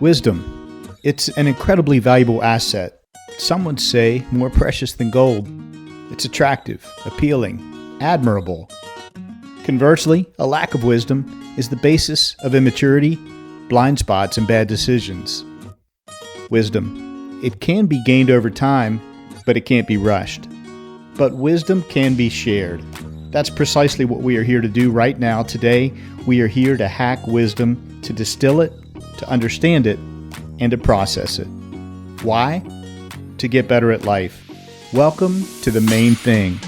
Wisdom. It's an incredibly valuable asset. Some would say more precious than gold. It's attractive, appealing, admirable. Conversely, a lack of wisdom is the basis of immaturity, blind spots, and bad decisions. Wisdom. It can be gained over time, but it can't be rushed. But wisdom can be shared. That's precisely what we are here to do right now. Today, we are here to hack wisdom, to distill it, to understand it, and to process it. Why? To get better at life. Welcome to The Main Thing.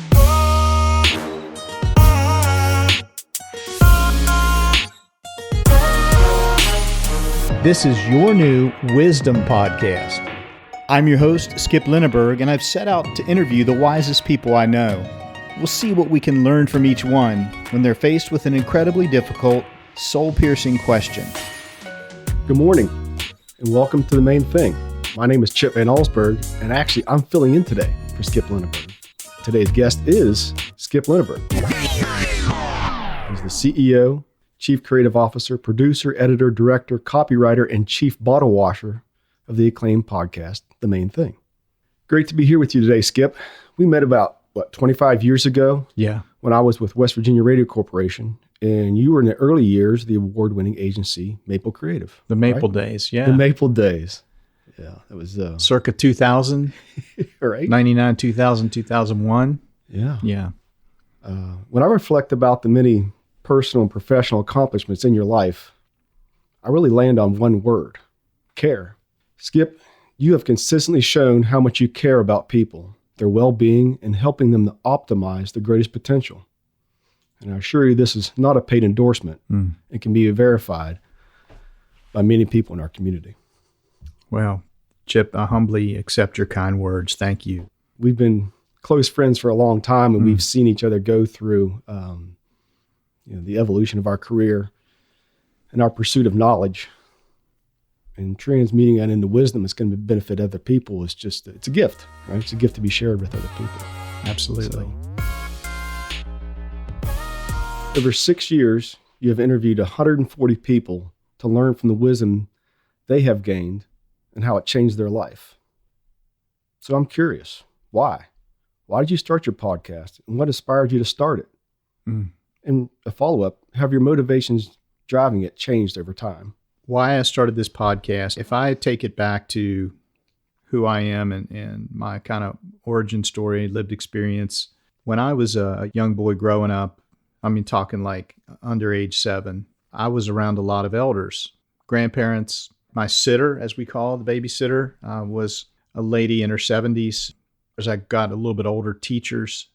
This is your new Wisdom Podcast. I'm your host, Skip Lineberg, and I've set out to interview the wisest people I know. We'll see what we can learn from each one when they're faced with an incredibly difficult, soul-piercing question. Good morning, and welcome to The Main Thing. My name is Chip VanAlsburg, and actually I'm filling in today for Skip Lineberg. Today's guest is Skip Lineberg. He's the CEO, Chief Creative Officer, Producer, Editor, Director, Copywriter, and Chief Bottle Washer of the acclaimed podcast, The Main Thing. Great to be here with you today, Skip. We met about, 25 years ago? Yeah. When I was with West Virginia Radio Corporation, and you were in the early years of the award-winning agency, Maple Creative. The Maple days, yeah. The Maple days. Yeah, it was... circa 2000, right? 99, 2000, 2001. Yeah. Yeah. When I reflect about the many personal and professional accomplishments in your life, I really land on one word: care. Skip, you have consistently shown how much you care about people, their well-being, and helping them to optimize their greatest potential. And I assure you this is not a paid endorsement. It can be verified by many people in our community. Well, Chip, I humbly accept your kind words. Thank you. We've been close friends for a long time, and we've seen each other go through the evolution of our career and our pursuit of knowledge. And transmuting that into wisdom that's going to benefit other people is just, it's a gift, right? It's a gift to be shared with other people. Absolutely. Over 6 years, you have interviewed 140 people to learn from the wisdom they have gained and how it changed their life. So I'm curious, why? Why did you start your podcast, and what inspired you to start it? And a follow-up, have your motivations driving it changed over time? Why I started this podcast, if I take it back to who I am and my kind of origin story, lived experience, when I was a young boy growing up, talking like under age 7, I was around a lot of elders, grandparents. My sitter, as we call the babysitter, was a lady in her 70s. As I got a little bit older, teachers,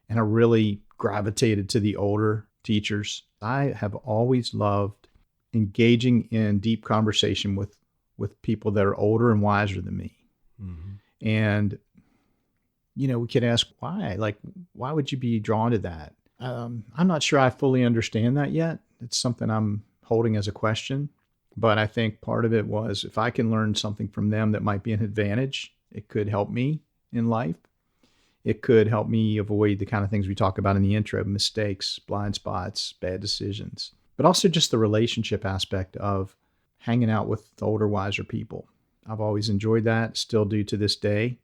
and I really gravitated to the older teachers. I have always loved engaging in deep conversation with people that are older and wiser than me. Mm-hmm. And, we could ask why, why would you be drawn to that? I'm not sure I fully understand that yet. It's something I'm holding as a question, but I think part of it was if I can learn something from them that might be an advantage, it could help me in life. It could help me avoid the kind of things we talk about in the intro: mistakes, blind spots, bad decisions, but also just the relationship aspect of hanging out with older, wiser people. I've always enjoyed that, still do to this day.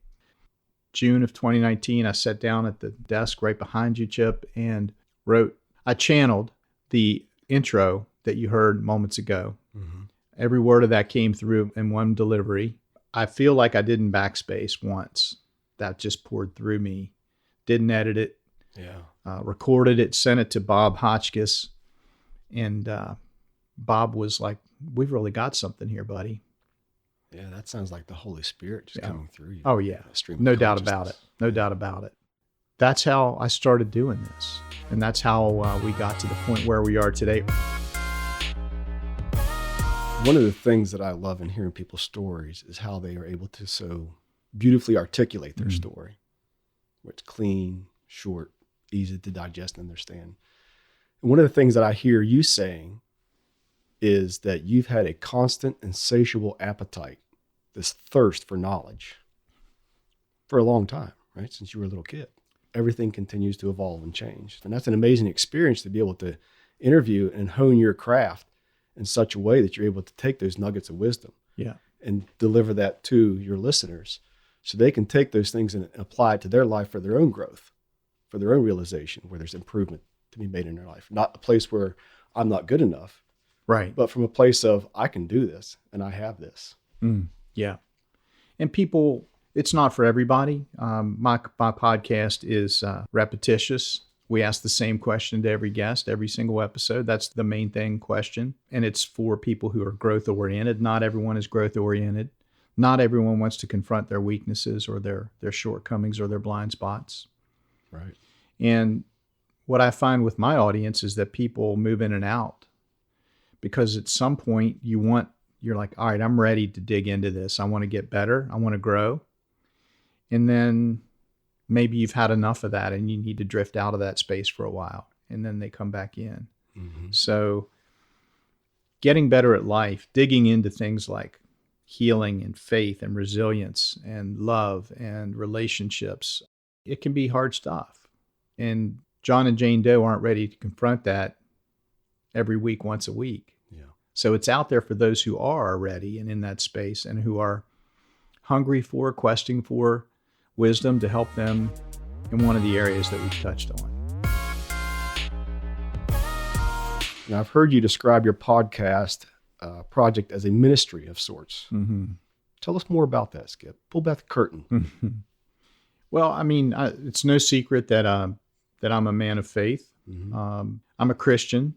June of 2019, I sat down at the desk right behind you, Chip, and I channeled the intro that you heard moments ago. Mm-hmm. Every word of that came through in one delivery. I feel like I didn't backspace once. That just poured through me. Didn't edit it. Yeah. Recorded it, sent it to Bob Hotchkiss. And Bob was like, "We've really got something here, buddy." Yeah, that sounds like the Holy Spirit just coming through you. Oh, yeah. No doubt about it. No doubt about it. That's how I started doing this. And that's how we got to the point where we are today. One of the things that I love in hearing people's stories is how they are able to so beautifully articulate their story. Where it's clean, short, easy to digest and understand. And one of the things that I hear you saying is that you've had a constant, insatiable appetite, this thirst for knowledge for a long time, right? Since you were a little kid. Everything continues to evolve and change. And that's an amazing experience to be able to interview and hone your craft in such a way that you're able to take those nuggets of wisdom and deliver that to your listeners so they can take those things and apply it to their life for their own growth, for their own realization, where there's improvement to be made in their life. Not a place where I'm not good enough, right? But from a place of, I can do this and I have this. Yeah. And people, it's not for everybody. My podcast is repetitious. We ask the same question to every guest, every single episode. That's the main question. And it's for people who are growth oriented. Not everyone is growth oriented. Not everyone wants to confront their weaknesses or their shortcomings or their blind spots. Right. And what I find with my audience is that people move in and out because at some point you're like, all right, I'm ready to dig into this. I want to get better. I want to grow. And then maybe you've had enough of that and you need to drift out of that space for a while. And then they come back in. Mm-hmm. So getting better at life, digging into things like healing and faith and resilience and love and relationships, it can be hard stuff. And John and Jane Doe aren't ready to confront that every week, once a week. Yeah. So it's out there for those who are ready and in that space and who are hungry for, questing for wisdom to help them in one of the areas that we've touched on. Now, I've heard you describe your podcast project as a ministry of sorts. Mm-hmm. Tell us more about that, Skip. Pull back the curtain. Mm-hmm. Well, I mean, it's no secret that I'm a man of faith. Mm-hmm. I'm a Christian,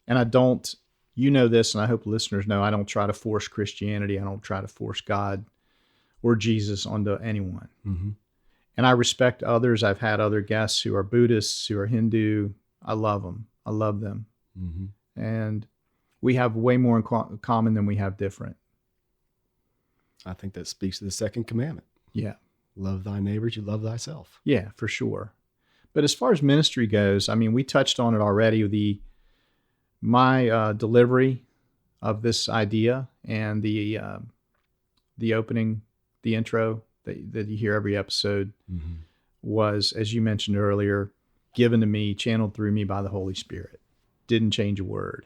and I don't, you know this, and I hope listeners know, I don't try to force Christianity. I don't try to force God or Jesus onto anyone. Mm-hmm. And I respect others. I've had other guests who are Buddhists, who are Hindu. I love them. I love them. Mm-hmm. And we have way more in common than we have different. I think that speaks to the second commandment. Yeah. Love thy neighbors, you love thyself. Yeah, for sure. But as far as ministry goes, I mean, we touched on it already. My delivery of this idea and the opening, the intro that you hear every episode mm-hmm. was, as you mentioned earlier, given to me, channeled through me by the Holy Spirit. Didn't change a word.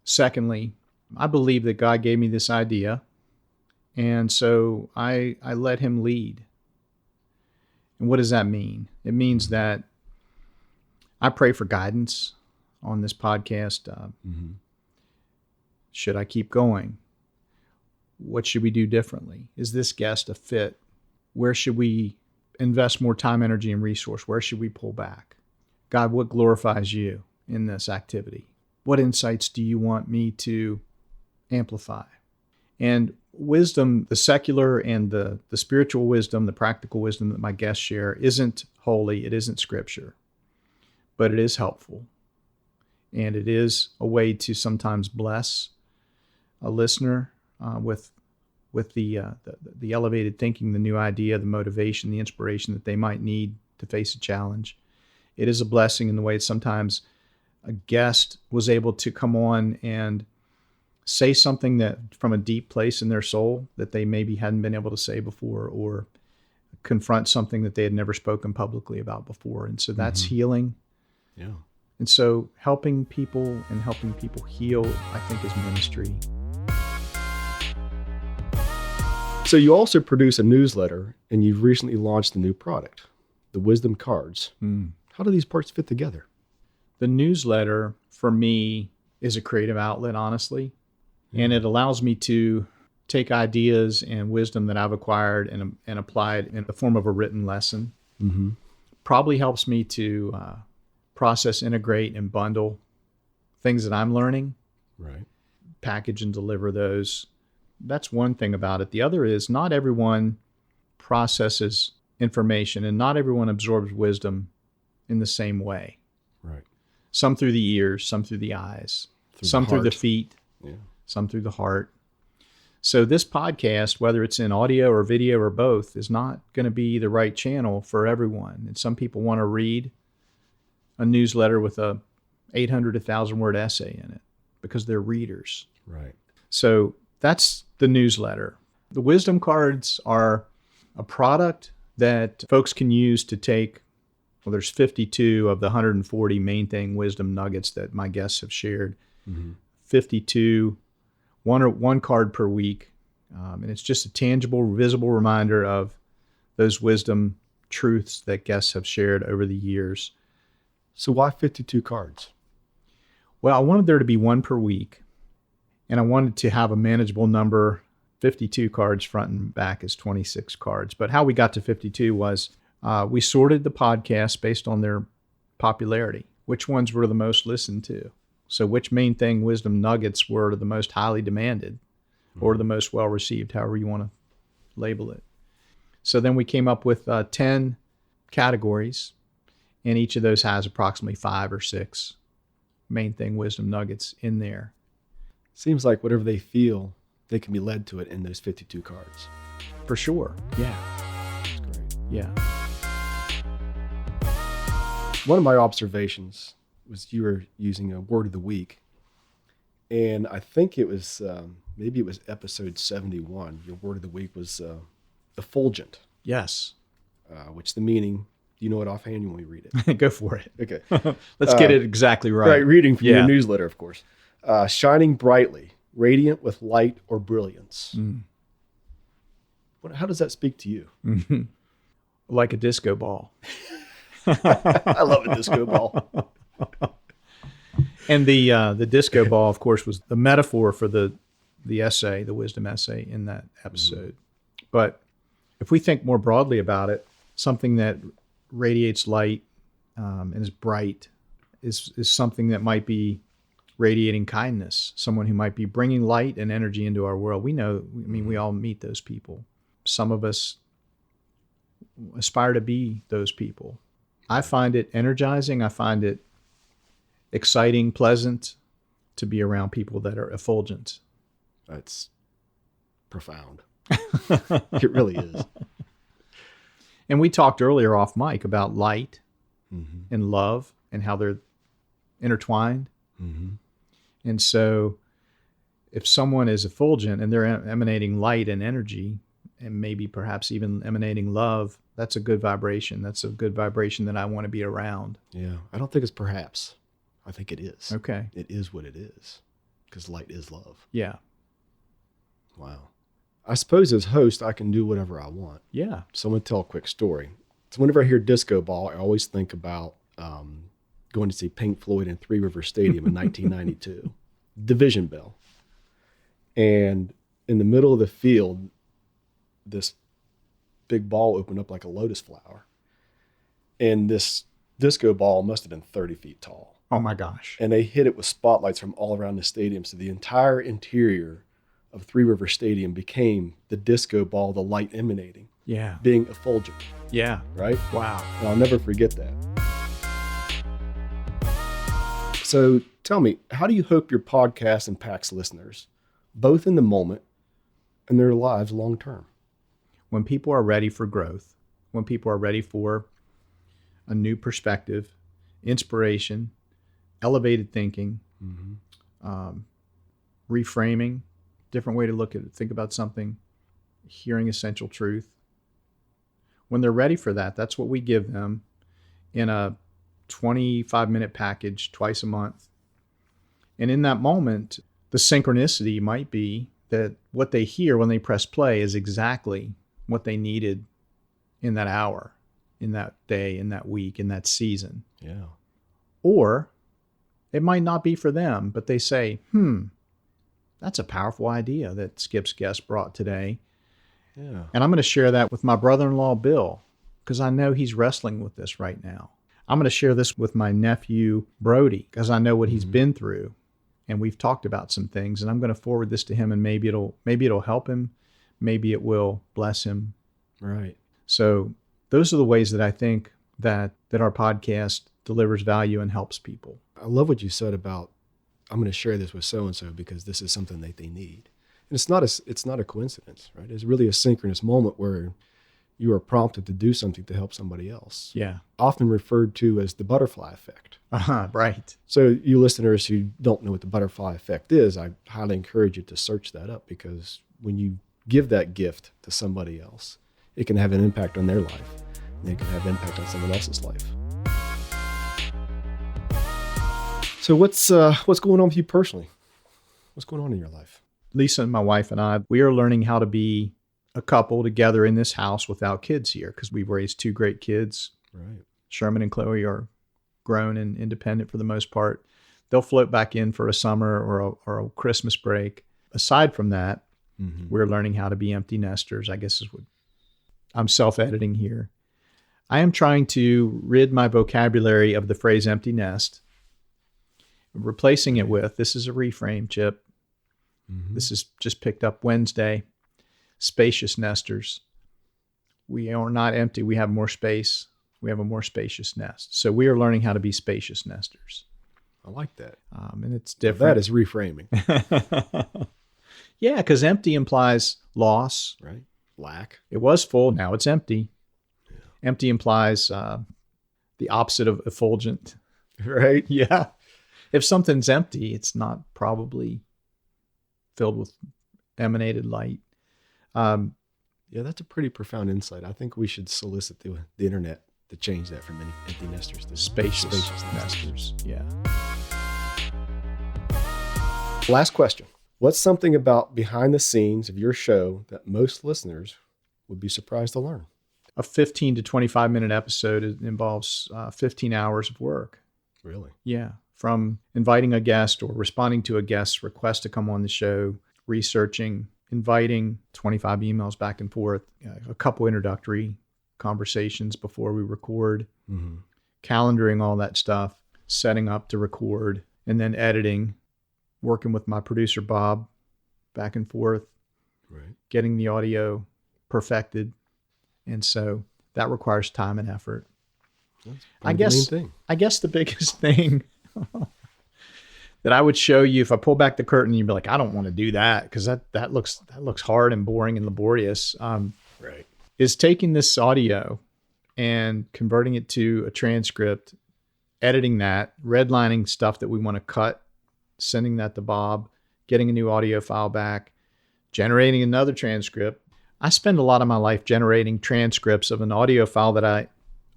Secondly, I believe that God gave me this idea, and so I let him lead. And what does that mean? It means that I pray for guidance on this podcast. Mm-hmm. Should I keep going? What should we do differently? Is this guest a fit? Where should we invest more time, energy, and resource? Where should we pull back? God, what glorifies you in this activity? What insights do you want me to amplify? And wisdom, the secular and the spiritual wisdom, the practical wisdom that my guests share isn't holy, it isn't scripture, but it is helpful. And it is a way to sometimes bless a listener with the elevated thinking, the new idea, the motivation, the inspiration that they might need to face a challenge. It is a blessing in the way that sometimes a guest was able to come on and say something that from a deep place in their soul that they maybe hadn't been able to say before, or confront something that they had never spoken publicly about before. And so that's mm-hmm. healing. Yeah. And so helping people heal, I think, is ministry. So you also produce a newsletter, and you've recently launched a new product, the Wisdom Cards. How do these parts fit together? The newsletter, for me, is a creative outlet, honestly. And it allows me to take ideas and wisdom that I've acquired and apply it in the form of a written lesson. Mm-hmm. Probably helps me to process, integrate, and bundle things that I'm learning. Right. Package and deliver those. That's one thing about it. The other is not everyone processes information and not everyone absorbs wisdom in the same way. Right. Some through the ears, some through the eyes, some through the feet. Yeah. Some through the heart. So this podcast, whether it's in audio or video or both, is not going to be the right channel for everyone. And some people want to read a newsletter with a 800 to 1,000 word essay in it because they're readers. Right. So that's the newsletter. The wisdom cards are a product that folks can use to take, well, there's 52 of the 140 main thing wisdom nuggets that my guests have shared. Mm-hmm. 52, one card per week. And it's just a tangible, visible reminder of those wisdom truths that guests have shared over the years. So why 52 cards? Well, I wanted there to be one per week, and I wanted to have a manageable number. 52 cards front and back is 26 cards. But how we got to 52 was we sorted the podcasts based on their popularity. Which ones were the most listened to? So which main thing wisdom nuggets were the most highly demanded or the most well-received, however you want to label it. So then we came up with 10 categories, and each of those has approximately 5 or 6 main thing wisdom nuggets in there. Seems like whatever they feel, they can be led to it in those 52 cards. For sure. Yeah. That's great. Yeah. One of my observations was you were using a word of the week. And I think it was, maybe it was episode 71. Your word of the week was effulgent. Yes. Which the meaning, do you know it offhand? You want me to read it? Go for it. Okay. Let's get it exactly right. Right, reading from your newsletter, of course. Shining brightly, radiant with light or brilliance. How does that speak to you? Mm-hmm. Like a disco ball. I love a disco ball. And the disco ball, of course, was the metaphor for the essay, the wisdom essay in that episode. Mm-hmm. But if we think more broadly about it, something that radiates light and is bright is something that might be radiating kindness, someone who might be bringing light and energy into our world. We know, we all meet those people. Some of us aspire to be those people. I find it energizing. I find it exciting, pleasant to be around people that are effulgent. That's profound. It really is. And we talked earlier off mic about light and love and how they're intertwined. Mm-hmm. And so if someone is effulgent and they're emanating light and energy and maybe perhaps even emanating love, that's a good vibration. That's a good vibration that I want to be around. Yeah. I don't think it's perhaps. I think it is. Okay. It is what it is, because light is love. Yeah. Wow. I suppose as host, I can do whatever I want. Yeah. So I'm going to tell a quick story. So whenever I hear disco ball, I always think about going to see Pink Floyd in Three River Stadium in 1992. Division bell. And in the middle of the field, this big ball opened up like a lotus flower. And this disco ball must have been 30 feet tall. Oh my gosh. And they hit it with spotlights from all around the stadium. So the entire interior of Three River Stadium became the disco ball, the light emanating. Yeah. Being effulgent. Yeah. Right? Wow. And I'll never forget that. So tell me, how do you hope your podcast impacts listeners, both in the moment and their lives long term? When people are ready for growth, when people are ready for a new perspective, inspiration, elevated thinking, reframing, different way to look at it, think about something, hearing essential truth. When they're ready for that, that's what we give them in a 25-minute package twice a month. And in that moment, the synchronicity might be that what they hear when they press play is exactly what they needed in that hour, in that day, in that week, in that season. Yeah. Or it might not be for them, but they say, that's a powerful idea that Skip's guest brought today. Yeah. And I'm going to share that with my brother-in-law, Bill, because I know he's wrestling with this right now. I'm going to share this with my nephew, Brody, because I know what he's been through. And we've talked about some things, and I'm going to forward this to him, and maybe it'll help him. Maybe it will bless him. Right. So those are the ways that I think that our podcast delivers value and helps people. I love what you said about, I'm going to share this with so-and-so because this is something that they need. And it's not a coincidence, right? It's really a synchronous moment where you are prompted to do something to help somebody else. Yeah. Often referred to as the butterfly effect. Right. So you listeners who don't know what the butterfly effect is, I highly encourage you to search that up, because when you give that gift to somebody else, it can have an impact on their life, and it can have impact on someone else's life. So what's going on with you personally? What's going on in your life? Lisa and my wife and I, we are learning how to be a couple together in this house without kids here because we've raised two great kids. Right. Sherman and Chloe are grown and independent for the most part. They'll float back in for a summer or a Christmas break. Aside from that, we're learning how to be empty nesters, I guess is what I'm self-editing here. I am trying to rid my vocabulary of the phrase empty nest, replacing it with, this is a reframe, Chip. This is just picked up Wednesday. Spacious nesters. We are not empty. We have more space. We have a more spacious nest. So we are learning how to be spacious nesters. I like that. And it's different. That is reframing. Yeah, because empty implies loss. Right. Lack. It was full. Now it's empty. Yeah. Empty implies the opposite of effulgent. Right. Yeah. If something's empty, it's not probably filled with emanated light. Yeah, that's a pretty profound insight. I think we should solicit the internet to change that from empty nesters to Spacious nesters. Yeah. Last question. What's something about behind the scenes of your show that most listeners would be surprised to learn? A 15 to 25 minute episode involves 15 hours of work. Really? Yeah. From inviting a guest or responding to a guest's request to come on the show, researching, inviting, 25 emails back and forth, a couple introductory conversations before we record, calendaring all that stuff, setting up to record, and then editing, working with my producer, Bob, back and forth, getting the audio perfected. And so that requires time and effort. I guess the biggest thing that I would show you if I pull back the curtain, you'd be like, I don't want to do that because that looks hard and boring and laborious. Is taking this audio and converting it to a transcript, editing that, redlining stuff that we want to cut, sending that to Bob, getting a new audio file back, generating another transcript. I spend a lot of my life generating transcripts of an audio file that I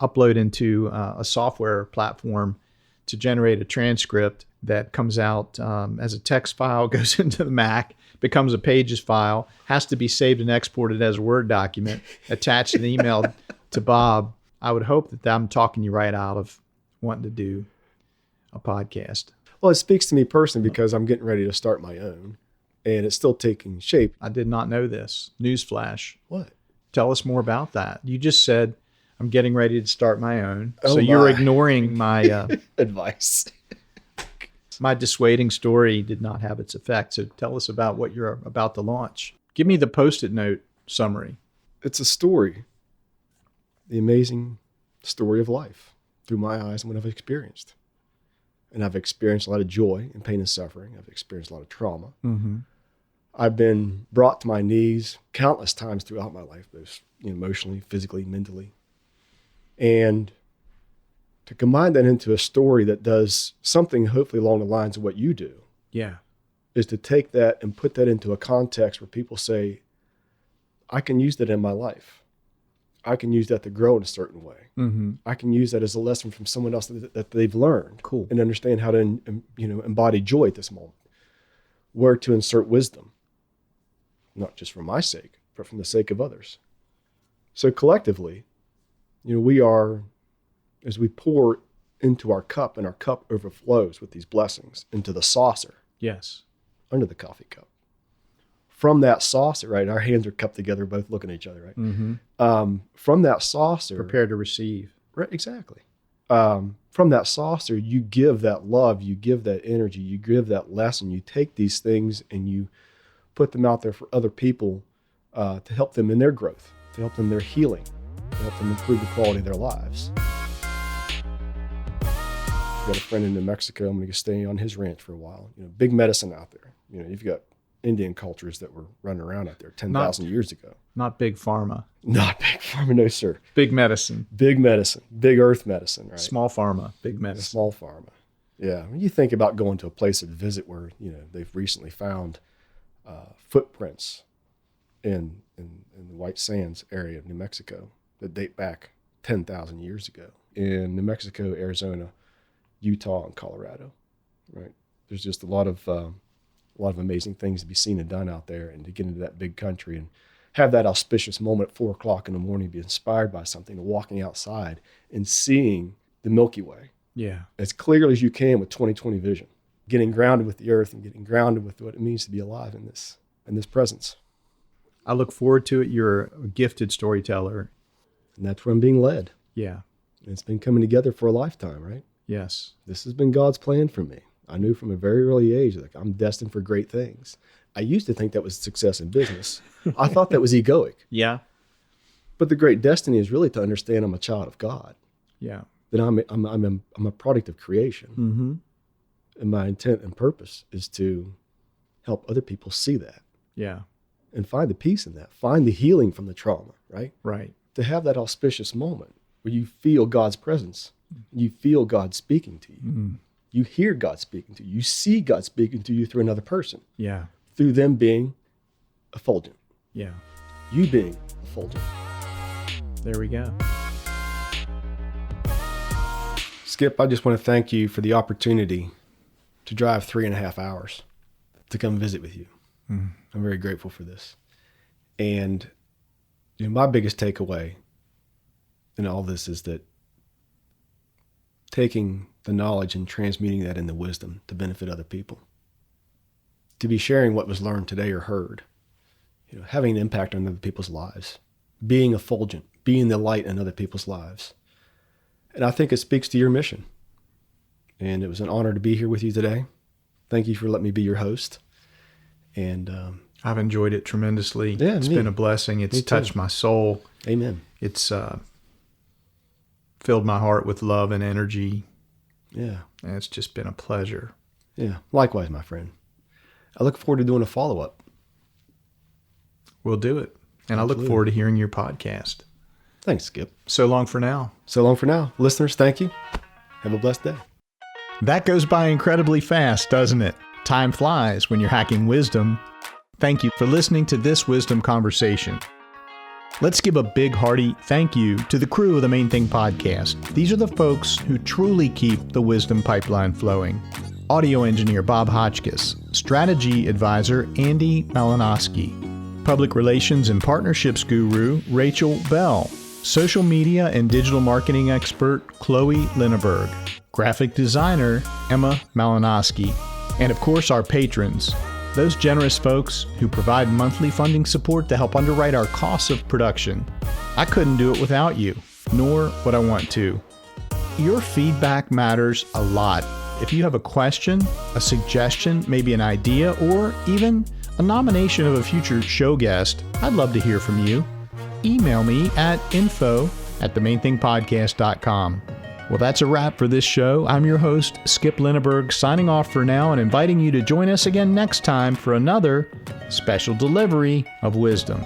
upload into a software platform to generate a transcript that comes out as a text file, goes into the Mac, becomes a Pages file, has to be saved and exported as a Word document, attached and emailed to Bob. I would hope that I'm talking you right out of wanting to do a podcast. Well, it speaks to me personally because I'm getting ready to start my own and it's still taking shape. I did not know this. Newsflash. What? Tell us more about that. You just said, I'm getting ready to start my own. You're ignoring my advice. My dissuading story did not have its effect. So tell us about what you're about to launch. Give me the Post-it note summary. It's a story. The amazing story of life through my eyes and what I've experienced. And I've experienced a lot of joy and pain and suffering. I've experienced a lot of trauma. I've been brought to my knees countless times throughout my life, both emotionally, physically, mentally. And to combine that into a story that does something hopefully along the lines of what you do. Yeah. Is to take that and put that into a context where people say, I can use that in my life. I can use that to grow in a certain way. I can use that as a lesson from someone else that they've learned. Cool. And understand how to embody joy at this moment. Where to insert wisdom. Not just for my sake, but from the sake of others. So collectively, we are, as we pour into our cup and our cup overflows with these blessings into the saucer. Yes. Under the coffee cup. From that saucer, right? Our hands are cupped together, both looking at each other, right? From that saucer. Prepare to receive. Right, exactly. From that saucer, you give that love, you give that energy, you give that lesson, you take these things and you put them out there for other people to help them in their growth, to help them in their healing, to help them improve the quality of their lives. I've got a friend in New Mexico. I'm going to stay on his ranch for a while. Big medicine out there. You've got Indian cultures that were running around out there 10,000 years ago. Not big pharma. Not big pharma, no sir. Big medicine. Big medicine. Big earth medicine, right? Small pharma, big medicine. Small pharma. Yeah. When you think about going to a place to visit where, they've recently found footprints in the White Sands area of New Mexico that date back 10,000 years ago. In New Mexico, Arizona, Utah, and Colorado, right? There's just a lot of a lot of amazing things to be seen and done out there, and to get into that big country and have that auspicious moment at 4 o'clock in the morning, be inspired by something, walking outside and seeing the Milky Way as clearly as you can with 20/20 vision, getting grounded with the earth and getting grounded with what it means to be alive in this presence. I look forward to it. You're a gifted storyteller. And that's where I'm being led. Yeah. And it's been coming together for a lifetime, right? Yes. This has been God's plan for me. I knew from a very early age that I'm destined for great things. I used to think that was success in business. I thought that was egoic. Yeah. But the great destiny is really to understand I'm a child of God. Yeah. That I'm a product of creation. Mm-hmm. And my intent and purpose is to help other people see that. Yeah. And find the peace in that. Find the healing from the trauma, right? Right. To have that auspicious moment where you feel God's presence. You feel God speaking to you. Mm-hmm. You hear God speaking to you. You see God speaking to you through another person. Yeah. Through them being effulgent. Yeah. You being effulgent. There we go. Skip, I just want to thank you for the opportunity to drive 3.5 hours to come visit with you. Mm. I'm very grateful for this. And my biggest takeaway in all this is that taking the knowledge and transmuting that into wisdom to benefit other people, to be sharing what was learned today or heard, having an impact on other people's lives, being effulgent, being the light in other people's lives. And I think it speaks to your mission. And it was an honor to be here with you today. Thank you for letting me be your host. And I've enjoyed it tremendously. Yeah, it's been a blessing. It's touched my soul. Amen. It's filled my heart with love and energy. Yeah. And it's just been a pleasure. Yeah. Likewise, my friend. I look forward to doing a follow-up. We'll do it. And I look forward to hearing your podcast. Thanks, Skip. So long for now. So long for now. Listeners, thank you. Have a blessed day. That goes by incredibly fast, doesn't it? Time flies when you're hacking wisdom. Thank you for listening to this wisdom conversation. Let's give a big hearty thank you to the crew of the Main Thing podcast. These are the folks who truly keep the wisdom pipeline flowing. Audio engineer Bob Hotchkiss, strategy advisor Andy Malinowski, public relations and partnerships guru Rachel Bell, social media and digital marketing expert Chloe Lineberg, graphic designer Emma Malinowski, and of course our patrons, those generous folks who provide monthly funding support to help underwrite our costs of production. I couldn't do it without you, nor would I want to. Your feedback matters a lot. If you have a question, a suggestion, maybe an idea, or even a nomination of a future show guest, I'd love to hear from you. Email me at info@themainthingpodcast.com. Well, that's a wrap for this show. I'm your host, Skip Lineberg, signing off for now and inviting you to join us again next time for another special delivery of wisdom.